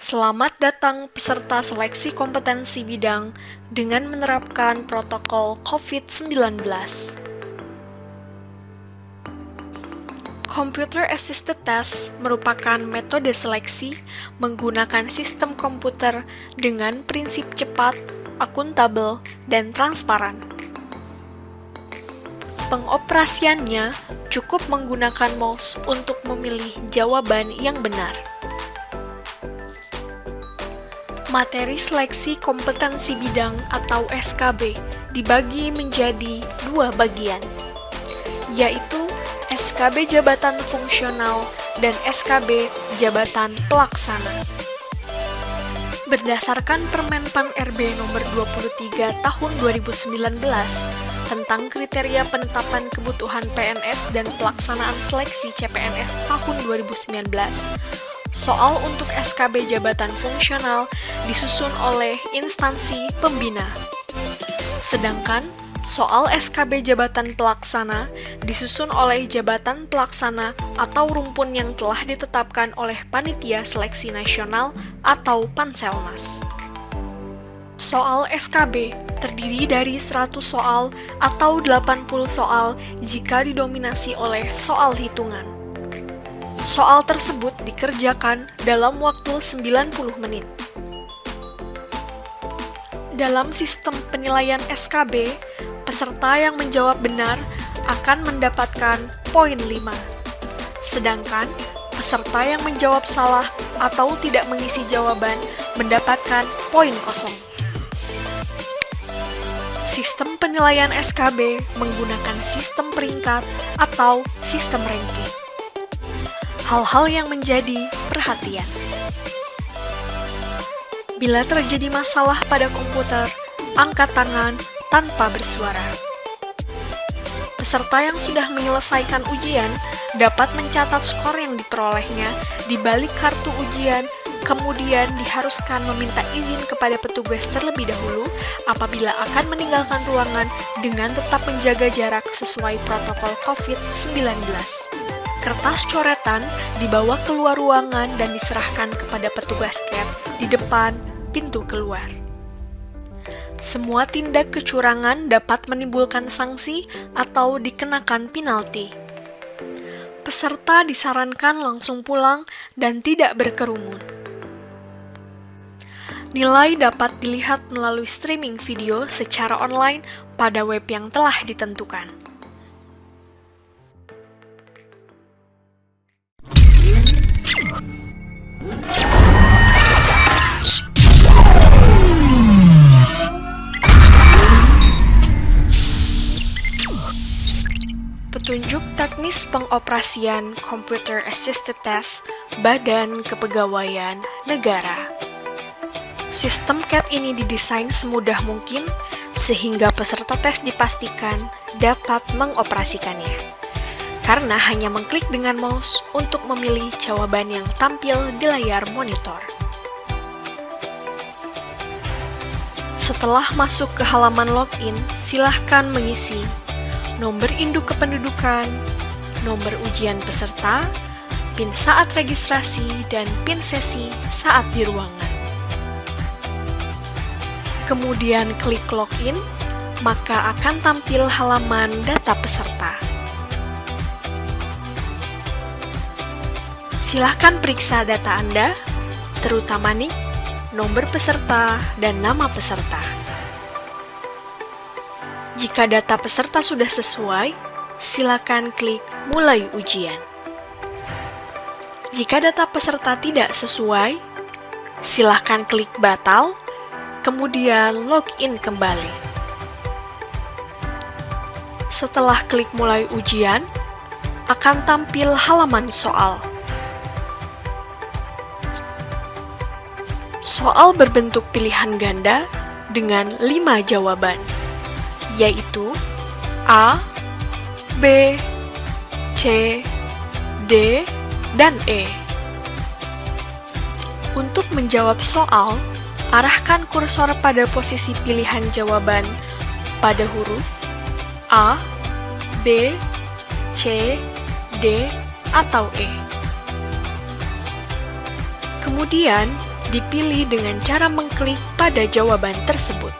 Selamat datang peserta seleksi kompetensi bidang dengan menerapkan protokol COVID-19. Computer Assisted Test merupakan metode seleksi menggunakan sistem komputer dengan prinsip cepat, akuntabel, dan transparan. Pengoperasiannya cukup menggunakan mouse untuk memilih jawaban yang benar. Materi seleksi kompetensi bidang atau SKB dibagi menjadi dua bagian, yaitu SKB Jabatan Fungsional dan SKB Jabatan Pelaksana. Berdasarkan Permen Pan RB nomor 23 tahun 2019 tentang kriteria penetapan kebutuhan PNS dan pelaksanaan seleksi CPNS tahun 2019, soal untuk SKB Jabatan Fungsional disusun oleh instansi pembina. Sedangkan soal SKB Jabatan Pelaksana disusun oleh Jabatan Pelaksana atau rumpun yang telah ditetapkan oleh Panitia Seleksi Nasional atau Panselnas. Soal SKB terdiri dari 100 soal atau 80 soal jika didominasi oleh soal hitungan. Soal tersebut dikerjakan dalam waktu 90 menit. Dalam sistem penilaian SKB, peserta yang menjawab benar akan mendapatkan poin 5. Sedangkan peserta yang menjawab salah atau tidak mengisi jawaban mendapatkan poin kosong. Sistem penilaian SKB menggunakan sistem peringkat atau sistem ranking. Hal-hal yang menjadi perhatian. Bila terjadi masalah pada komputer, angkat tangan tanpa bersuara. Peserta yang sudah menyelesaikan ujian dapat mencatat skor yang diperolehnya di balik kartu ujian, kemudian diharuskan meminta izin kepada petugas terlebih dahulu apabila akan meninggalkan ruangan dengan tetap menjaga jarak sesuai protokol COVID-19. Kertas coretan dibawa keluar ruangan dan diserahkan kepada petugas CAT di depan pintu keluar. Semua tindak kecurangan dapat menimbulkan sanksi atau dikenakan penalti. Peserta disarankan langsung pulang dan tidak berkerumun. Nilai dapat dilihat melalui streaming video secara online pada web yang telah ditentukan. Petunjuk teknis pengoperasian Computer Assisted Test Badan Kepegawaian Negara. Sistem CAT ini didesain semudah mungkin sehingga peserta tes dipastikan dapat mengoperasikannya. Karena hanya mengklik dengan mouse untuk memilih jawaban yang tampil di layar monitor. Setelah masuk ke halaman login, silahkan mengisi nomor induk kependudukan, nomor ujian peserta, PIN saat registrasi, dan PIN sesi saat di ruangan. Kemudian klik login, maka akan tampil halaman data peserta. Silahkan periksa data Anda, terutama NIK, nomor peserta, dan nama peserta. Jika data peserta sudah sesuai, silakan klik mulai ujian. Jika data peserta tidak sesuai, silakan klik batal, kemudian login kembali. Setelah klik mulai ujian, akan tampil halaman soal. Soal berbentuk pilihan ganda dengan 5 jawaban, yaitu A, B, C, D, dan E. Untuk menjawab soal, arahkan kursor pada posisi pilihan jawaban pada huruf A, B, C, D, atau E. Kemudian, dipilih dengan cara mengklik pada jawaban tersebut.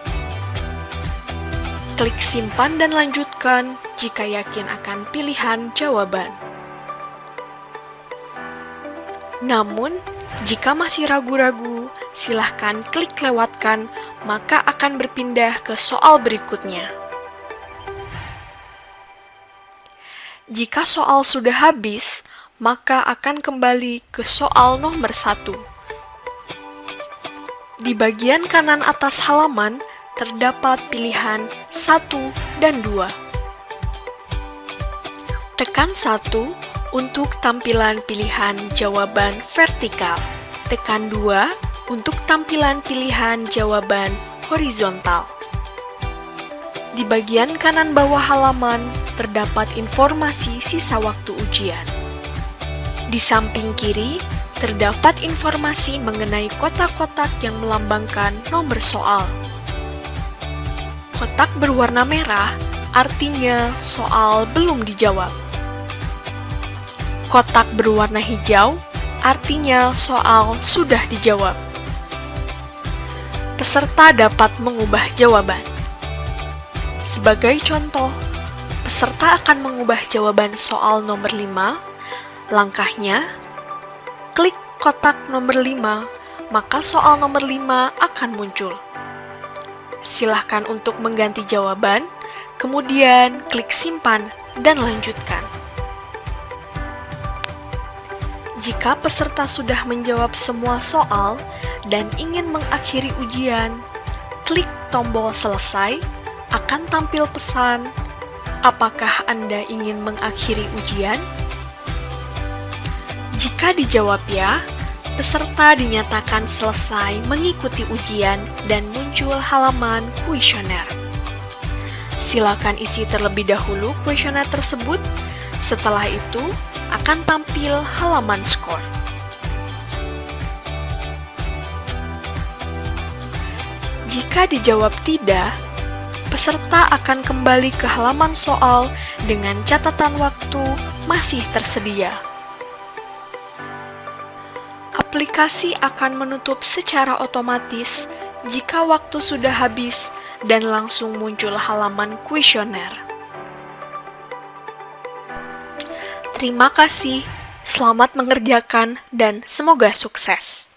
Klik simpan dan lanjutkan jika yakin akan pilihan jawaban. Namun, jika masih ragu-ragu, silahkan klik lewatkan, maka akan berpindah ke soal berikutnya. Jika soal sudah habis, maka akan kembali ke soal nomor 1. Di bagian kanan atas halaman, terdapat pilihan 1 dan 2. Tekan 1 untuk tampilan pilihan jawaban vertikal. Tekan 2 untuk tampilan pilihan jawaban horizontal. Di bagian kanan bawah halaman, terdapat informasi sisa waktu ujian. Di samping kiri, terdapat informasi mengenai kotak-kotak yang melambangkan nomor soal. Kotak berwarna merah artinya soal belum dijawab. Kotak berwarna hijau artinya soal sudah dijawab. Peserta dapat mengubah jawaban. Sebagai contoh, peserta akan mengubah jawaban soal nomor 5. Langkahnya, klik kotak nomor 5, maka soal nomor 5 akan muncul. Silahkan untuk mengganti jawaban, kemudian klik simpan dan lanjutkan. Jika peserta sudah menjawab semua soal dan ingin mengakhiri ujian, klik tombol selesai, akan tampil pesan, apakah Anda ingin mengakhiri ujian? Jika dijawab ya, peserta dinyatakan selesai mengikuti ujian dan muncul halaman kuesioner. Silakan isi terlebih dahulu kuesioner tersebut, setelah itu akan tampil halaman skor. Jika dijawab tidak, peserta akan kembali ke halaman soal dengan catatan waktu masih tersedia. Aplikasi akan menutup secara otomatis jika waktu sudah habis dan langsung muncul halaman kuesioner. Terima kasih, selamat mengerjakan, dan semoga sukses.